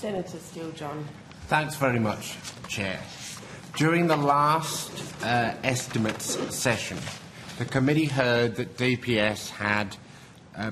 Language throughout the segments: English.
Senator Steele-John. Thanks very much, Chair. During the last estimates session, the committee heard that DPS had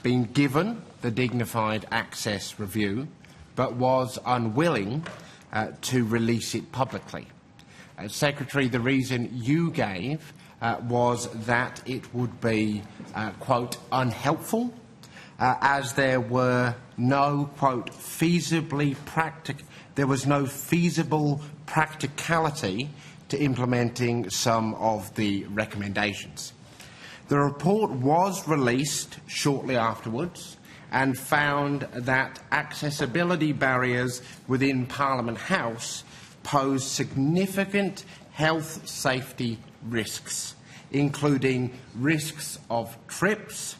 been given the Dignified Access Review but was unwilling to release it publicly. Secretary, the reason you gave was that it would be, quote, unhelpful, as there were no, quote, there was no feasible practicality to implementing some of the recommendations. The report was released shortly afterwards and found that accessibility barriers within Parliament House pose significant health safety risks, including risks of trips,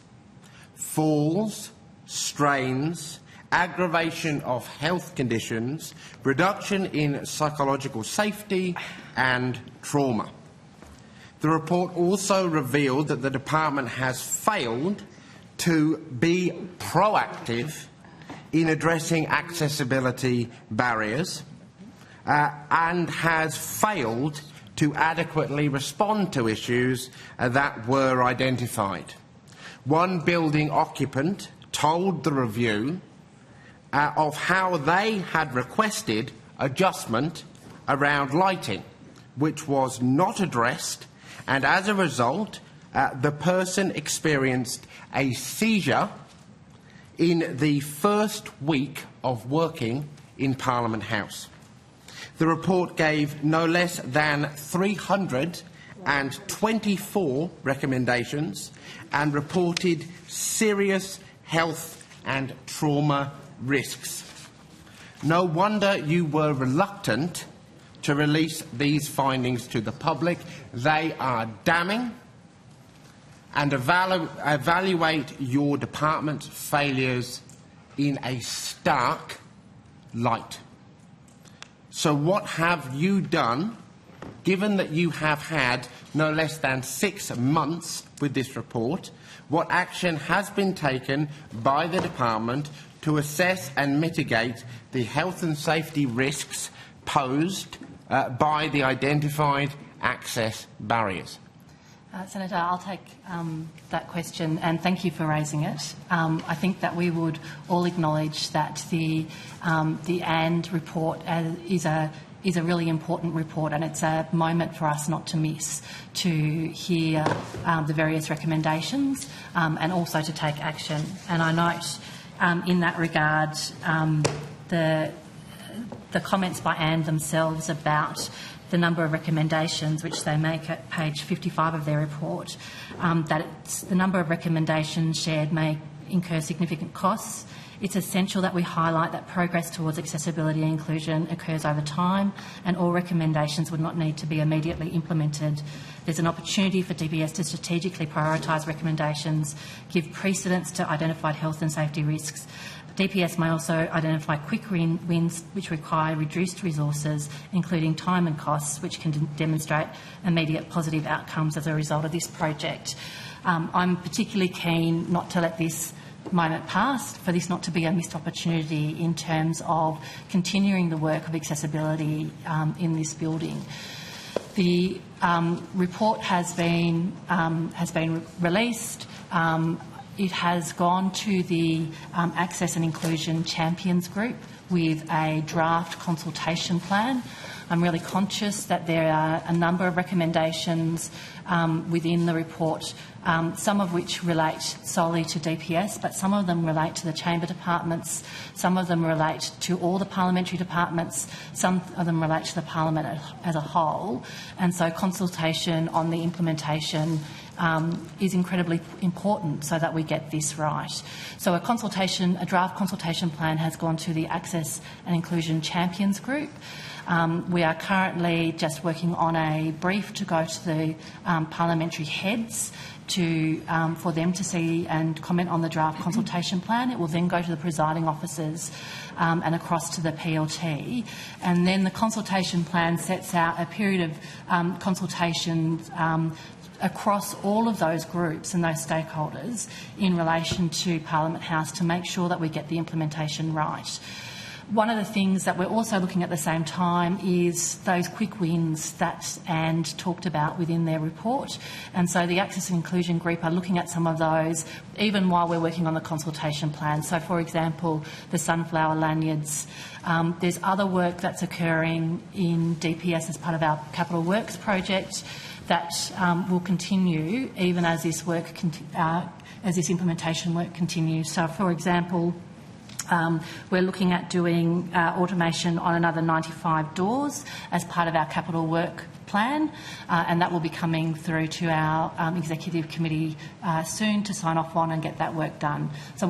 falls, strains, aggravation of health conditions, reduction in psychological safety and trauma. The report also revealed that the department has failed to be proactive in addressing accessibility barriers and has failed to adequately respond to issues that were identified. One building occupant told the review of how they had requested adjustment around lighting, which was not addressed, and as a result, the person experienced a seizure in the first week of working in Parliament House. The report gave no less than 324 recommendations and reported serious health and trauma risks. No wonder you were reluctant to release these findings to the public. They are damning and evaluate your department's failures in a stark light. So what have you done, given that you have had no less than 6 months with this report? What action has been taken by the department to assess and mitigate the health and safety risks posed by the identified access barriers? Senator, I'll take that question, and thank you for raising it. I think that we would all acknowledge that the AND report is a really important report, and it's a moment for us not to miss, to hear the various recommendations and also to take action. And I note in that regard the comments by AND themselves about the number of recommendations which they make at page 55 of their report, that the number of recommendations shared may incur significant costs. It's essential that we highlight that progress towards accessibility and inclusion occurs over time, and all recommendations would not need to be immediately implemented. There's an opportunity for DPS to strategically prioritise recommendations, give precedence to identified health and safety risks. DPS may also identify quick wins which require reduced resources, including time and costs, which can demonstrate immediate positive outcomes as a result of this project. I'm particularly keen not to let this moment pass, for this not to be a missed opportunity in terms of continuing the work of accessibility in this building. The report has been released. It has gone to the Access and Inclusion Champions Group with a draft consultation plan. I'm really conscious that there are a number of recommendations within the report, some of which relate solely to DPS, but some of them relate to the chamber departments, some of them relate to all the parliamentary departments, some of them relate to the parliament as a whole, and so consultation on the implementation is incredibly important so that we get this right. So a draft consultation plan has gone to the Access and Inclusion Champions Group. We are currently just working on a brief to go to the parliamentary heads for them to see and comment on the draft consultation plan. It will then go to the presiding officers and across to the PLT. And then the consultation plan sets out a period of consultations across all of those groups and those stakeholders in relation to Parliament House to make sure that we get the implementation right. One of the things that we're also looking at the same time is those quick wins that Anne talked about within their report. And so the Access and Inclusion Group are looking at some of those even while we're working on the consultation plan. So, for example, the sunflower lanyards. There's other work that's occurring in DPS as part of our Capital Works project that will continue even as this work as this implementation work continues. So, for example, we're looking at doing automation on another 95 doors as part of our capital work plan, and that will be coming through to our executive committee soon to sign off on and get that work done. So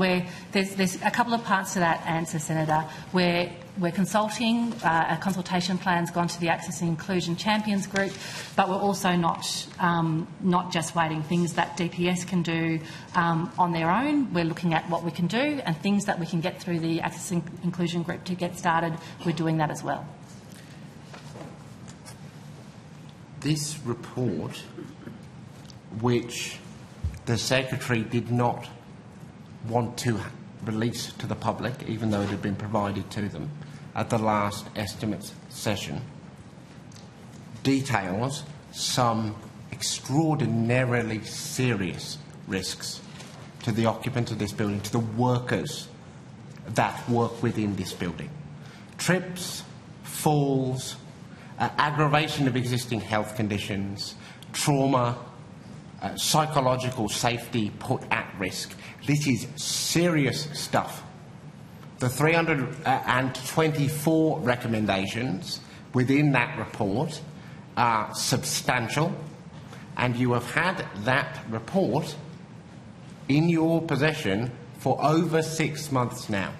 there's a couple of parts to that answer, Senator. We're consulting. A consultation plan's gone to the Access and Inclusion Champions Group, but we're also not just waiting. Things that DPS can do on their own, we're looking at what we can do, and things that we can get through the Access and Inclusion Group to get started, we're doing that as well. This report, which the Secretary did not want to release to the public, even though it had been provided to them at the last estimates session, details some extraordinarily serious risks to the occupants of this building, to the workers that work within this building. Trips, falls, aggravation of existing health conditions, trauma, psychological safety put at risk. This is serious stuff. The 324 recommendations within that report are substantial, and you have had that report in your possession for over 6 months now.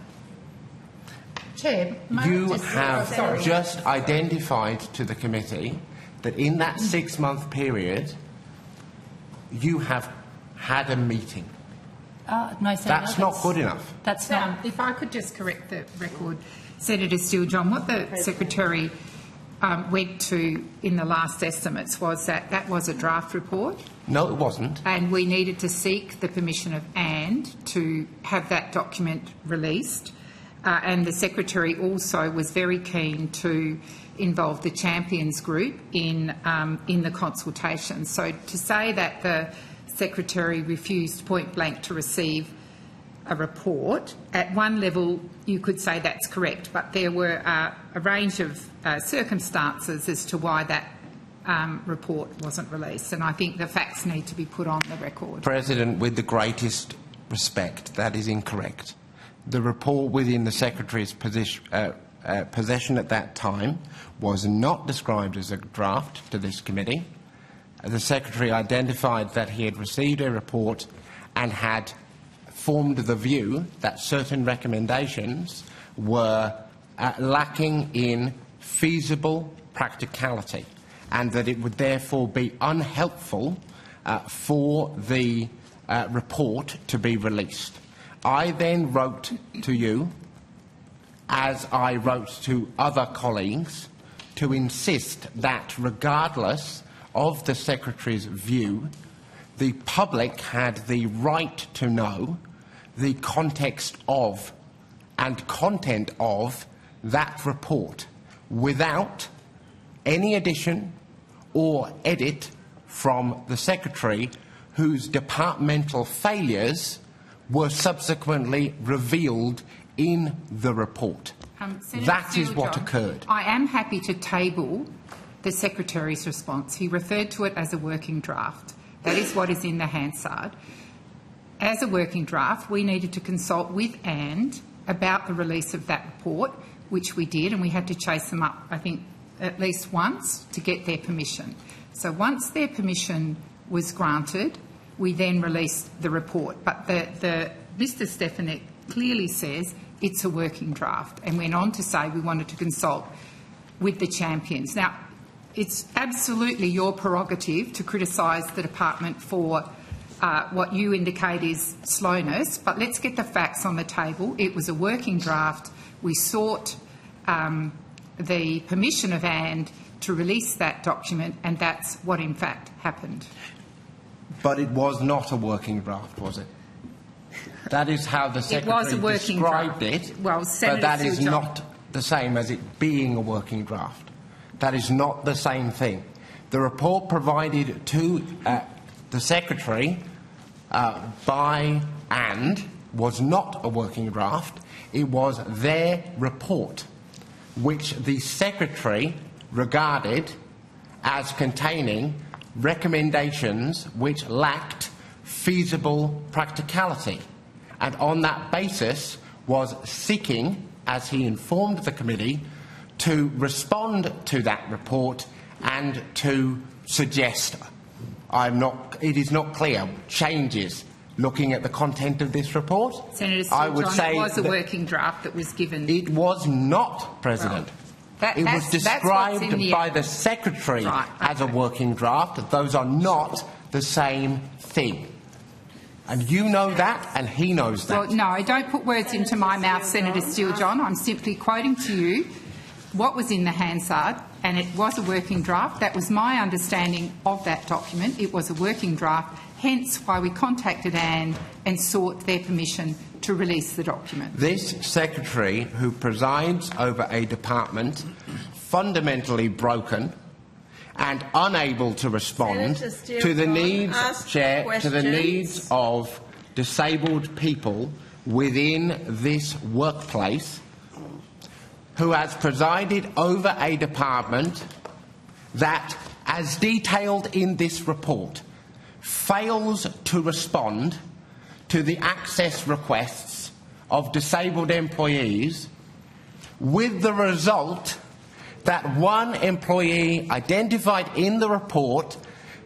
Chair, you have just identified to the committee that in that 6-month period you have had a meeting. No, Senator, that's not good enough. That's not. If I could just correct the record, Senator Steele-John, what the Secretary went to in the last estimates was that was a draft report. No, it wasn't. And we needed to seek the permission of Anne to have that document released. And the Secretary also was very keen to involve the Champions Group in the consultation. So to say that the Secretary refused point blank to receive a report, at one level you could say that's correct, but there were a range of circumstances as to why that report wasn't released, and I think the facts need to be put on the record. President, with the greatest respect, that is incorrect. The report within the Secretary's possession at that time was not described as a draft to this committee. The Secretary identified that he had received a report and had formed the view that certain recommendations were lacking in feasible practicality, and that it would therefore be unhelpful for the report to be released. I then wrote to you, as I wrote to other colleagues, to insist that regardless of the Secretary's view, the public had the right to know the context of and content of that report without any addition or edit from the Secretary, whose departmental failures were subsequently revealed in the report. That is what occurred. I am happy to table the Secretary's response. He referred to it as a working draft. That is what is in the Hansard. As a working draft, we needed to consult with Anne about the release of that report, which we did, and we had to chase them up, I think, at least once to get their permission. So once their permission was granted, we then released the report. But Mr Stefanik clearly says it's a working draft, and went on to say we wanted to consult with the champions. Now, it's absolutely your prerogative to criticise the department for what you indicate is slowness, but let's get the facts on the table. It was a working draft. We sought the permission of Anne to release that document, and that's what in fact happened. But it was not a working draft, was it? That is how the Secretary described it. Well, Senator but that is Steele-John, not the same as it being a working draft. That is not the same thing. The report provided to the Secretary by and was not a working draft. It was their report, which the Secretary regarded as containing recommendations which lacked feasible practicality, and on that basis was seeking, as he informed the committee, to respond to that report and to suggest, it is not clear, changes looking at the content of this report. Senator Steele-John, it was a working draft that was given. It was not, President. Well, it was described by the Secretary as a working draft. Those are not the same thing. And you know that, and he knows that. Well, no, don't put words into my mouth, Senator Steele-John. I'm simply quoting to you what was in the Hansard, and it was a working draft. That was my understanding of that document. It was a working draft, hence why we contacted Anne and sought their permission to release the document. This Secretary, who presides over a department fundamentally broken and unable to respond to the needs, Chair, to the needs of disabled people within this workplace, who has presided over a department that, as detailed in this report, fails to respond to the access requests of disabled employees, with the result that one employee identified in the report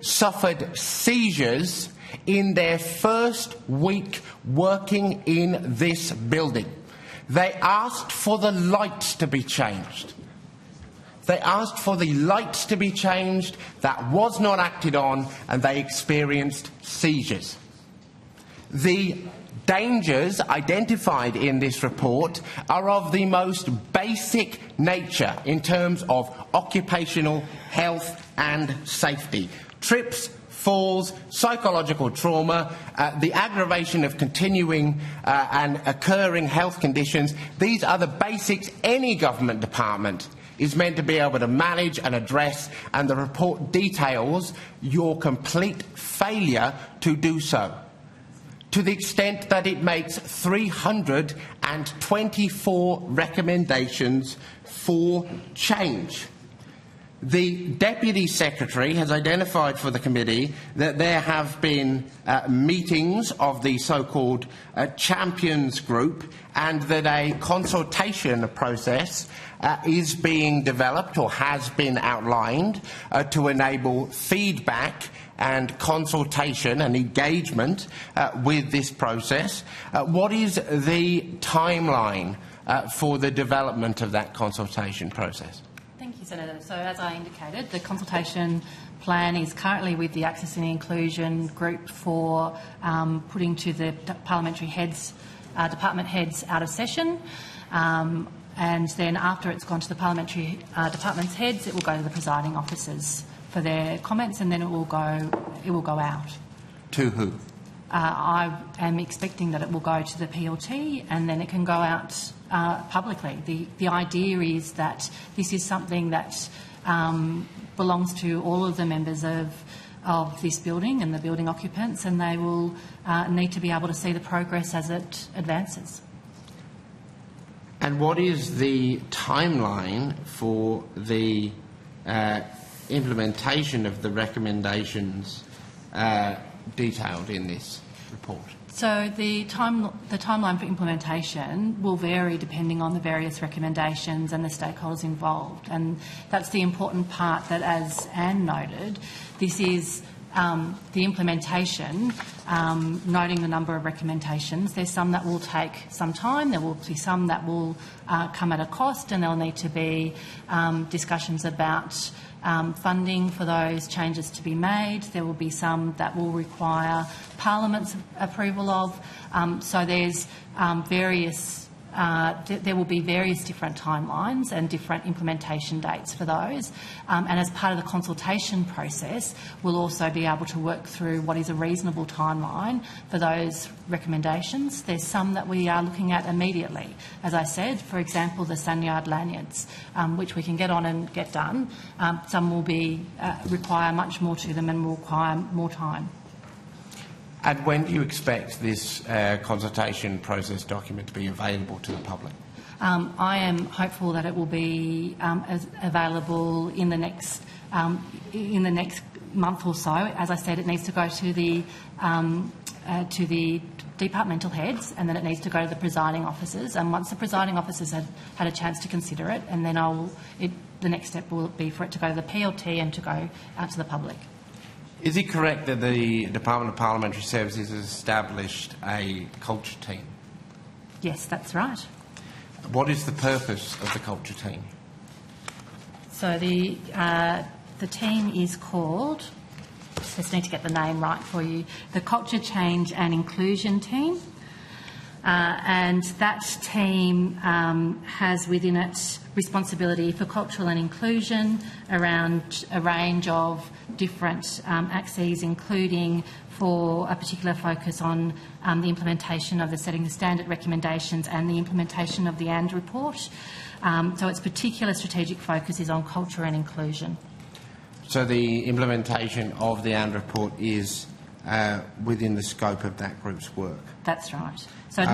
suffered seizures in their first week working in this building. They asked for the lights to be changed. They asked for the lights to be changed. That was not acted on, and they experienced seizures. The dangers identified in this report are of the most basic nature in terms of occupational health and safety. Trips, falls, psychological trauma, the aggravation of continuing and occurring health conditions. These are the basics any government department is meant to be able to manage and address, and the report details your complete failure to do so, to the extent that it makes 324 recommendations for change. The Deputy Secretary has identified for the committee that there have been meetings of the so-called Champions Group, and that a consultation process is being developed or has been outlined to enable feedback and consultation and engagement with this process. What is the timeline for the development of that consultation process? Thank you, Senator. So, as I indicated, the consultation plan is currently with the Access and Inclusion Group for putting to the parliamentary heads, department heads out of session. And then after it's gone to the parliamentary department's heads, it will go to the presiding officers for their comments, and then it will go out. To who? I am expecting that it will go to the PLT, and then it can go out publicly. The idea is that this is something that belongs to all of the members of this building and the building occupants, and they will need to be able to see the progress as it advances. And what is the timeline for the implementation of the recommendations detailed in this report? So the timeline for implementation will vary depending on the various recommendations and the stakeholders involved, and that's the important part, that, as Anne noted, this is the implementation, noting the number of recommendations. There's some that will take some time, there will be some that will come at a cost, and there'll need to be discussions about funding for those changes to be made. There will be some that will require Parliament's approval of. So there's various there will be various different timelines and different implementation dates for those. And as part of the consultation process, we'll also be able to work through what is a reasonable timeline for those recommendations. There's some that we are looking at immediately. As I said, for example, the Sanyard lanyards, which we can get on and get done. Some will require much more to them and will require more time. And when do you expect this consultation process document to be available to the public? I am hopeful that it will be available in the next month or so. As I said, it needs to go to the departmental heads, and then it needs to go to the presiding officers. And once the presiding officers have had a chance to consider it, and then the next step will be for it to go to the PLT and to go out to the public. Is it correct that the Department of Parliamentary Services has established a culture team? Yes, that's right. What is the purpose of the culture team? So the team is called, just need to get the name right for you, the Culture Change and Inclusion Team. And that team has within it responsibility for cultural and inclusion around a range of different axes, including for a particular focus on the implementation of the Setting the Standard recommendations and the implementation of the AND report. So its particular strategic focus is on culture and inclusion. So the implementation of the AND report is within the scope of that group's work? That's right. So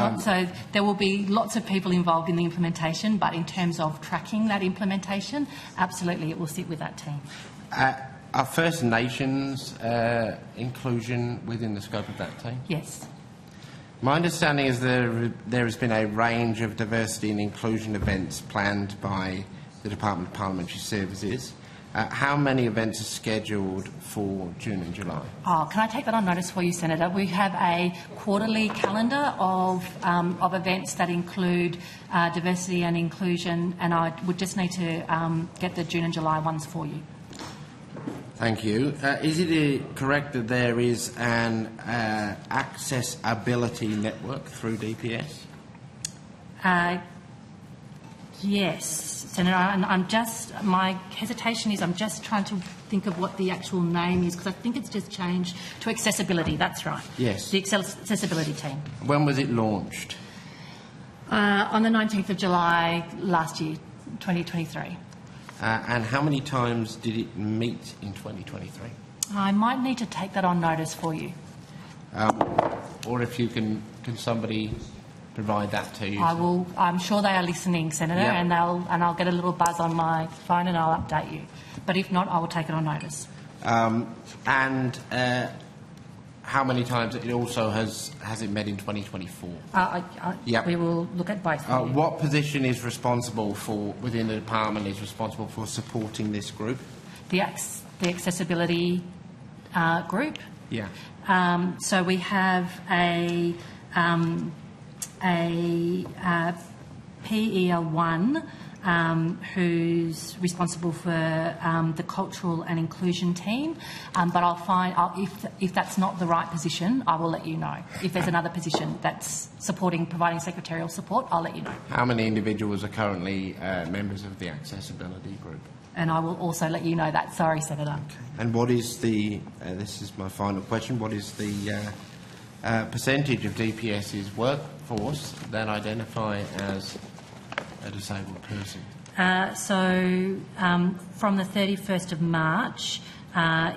there will be lots of people involved in the implementation, but in terms of tracking that implementation, absolutely it will sit with that team. Are First Nations inclusion within the scope of that team? Yes. My understanding is there has been a range of diversity and inclusion events planned by the Department of Parliamentary Services. How many events are scheduled for June and July? Can I take that on notice for you, Senator? We have a quarterly calendar of events that include diversity and inclusion, and I would just need to get the June and July ones for you. Thank you. Is it correct that there is an accessibility network through DPS? Yes, Senator. My hesitation is I'm just trying to think of what the actual name is, because I think it's just changed to accessibility. That's right. Yes. The accessibility team. When was it launched? On the 19th of July last year, 2023. And how many times did it meet in 2023? I might need to take that on notice for you. Or if you can somebody provide that to you? I will. I'm sure they are listening, Senator, yep. and I'll get a little buzz on my phone and I'll update you. But if not, I will take it on notice. How many times it also has it met in 2024? Yep. We will look at both. What position is responsible for within the department is responsible for supporting this group? The accessibility group. Yeah. So we have a PER1 who's responsible for the cultural and inclusion team, but if that's not the right position, I will let you know. If there's another position that's providing secretarial support, I'll let you know. How many individuals are currently members of the accessibility group? And I will also let you know that. Sorry, Senator. Okay. And what is this is my final question, what is the percentage of DPS's workforce that identify as a disabled person? From the 31st of March,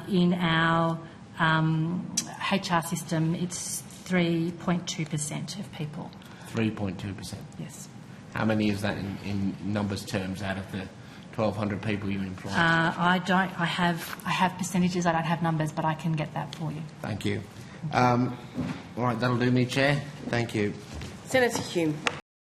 in our HR system, it's 3.2% of people. 3.2%? Yes. How many is that in numbers terms out of the 1,200 people you employ? I have percentages. I don't have numbers, but I can get that for you. Thank you. All right, that'll do me, Chair. Thank you. Senator Hume.